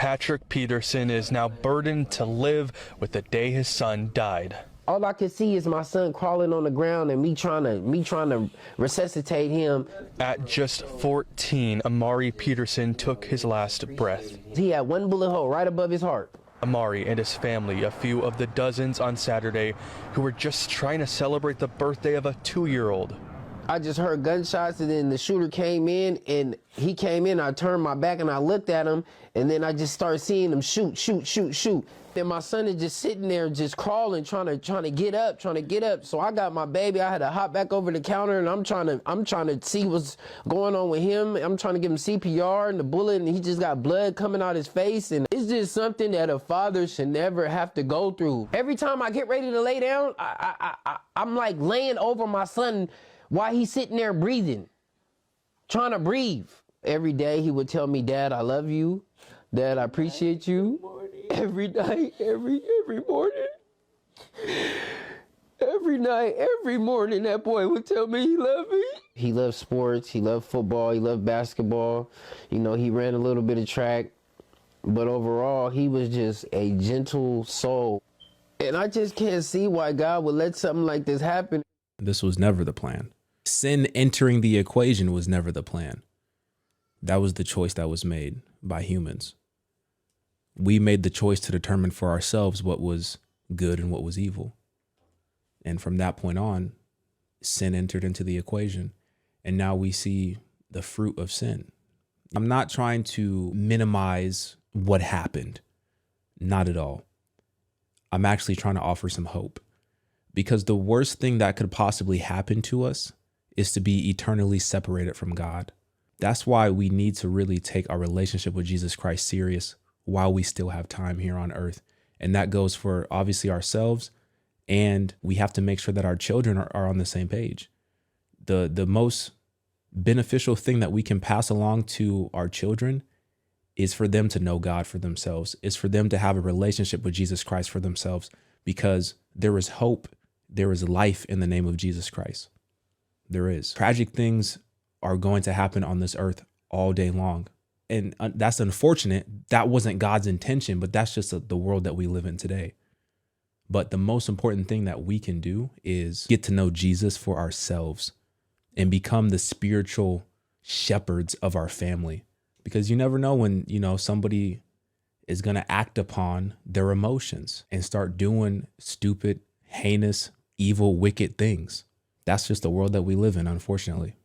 Patrick Peterson is now burdened to live with the day his son died. All I could see is my son crawling on the ground and me trying to resuscitate him. At just 14, Amari Peterson took his last breath. He had one bullet hole right above his heart. Amari and his family, a few of the dozens on Saturday who were just trying to celebrate the birthday of a 2-year-old. I just heard gunshots, and then the shooter came in, and he came in. I turned my back and I looked at him, and then I just started seeing him shoot. Then my son is just sitting there, just crawling, trying to get up. So I got my baby. I had to hop back over the counter, and I'm trying to see what's going on with him. I'm trying to give him CPR and the bullet, and he just got blood coming out his face. And it's just something that a father should never have to go through. Every time I get ready to lay down, I'm like laying over my son while he's sitting there breathing, trying to breathe. Every day he would tell me, "Dad, I love you. Dad, I appreciate you." Every night, every morning. Every night, every morning, that boy would tell me he loved me. He loved sports, he loved football, he loved basketball. You know, he ran a little bit of track. But overall, he was just a gentle soul. And I just can't see why God would let something like this happen. This was never the plan. Sin entering the equation was never the plan. That was the choice that was made by humans. We made the choice to determine for ourselves what was good and what was evil. And from that point on, sin entered into the equation. And now we see the fruit of sin. I'm not trying to minimize what happened. Not at all. I'm actually trying to offer some hope. Because the worst thing that could possibly happen to us is to be eternally separated from God. That's why we need to really take our relationship with Jesus Christ serious while we still have time here on earth. And that goes for obviously ourselves, and we have to make sure that our children are on the same page. The most beneficial thing that we can pass along to our children is for them to know God for themselves, is for them to have a relationship with Jesus Christ for themselves, because there is hope, there is life in the name of Jesus Christ. There is. Tragic things are going to happen on this earth all day long. And that's unfortunate. That wasn't God's intention, but that's just the world that we live in today. But the most important thing that we can do is get to know Jesus for ourselves and become the spiritual shepherds of our family. Because you never know when, somebody is going to act upon their emotions and start doing stupid, heinous, evil, wicked things. That's just the world that we live in, unfortunately.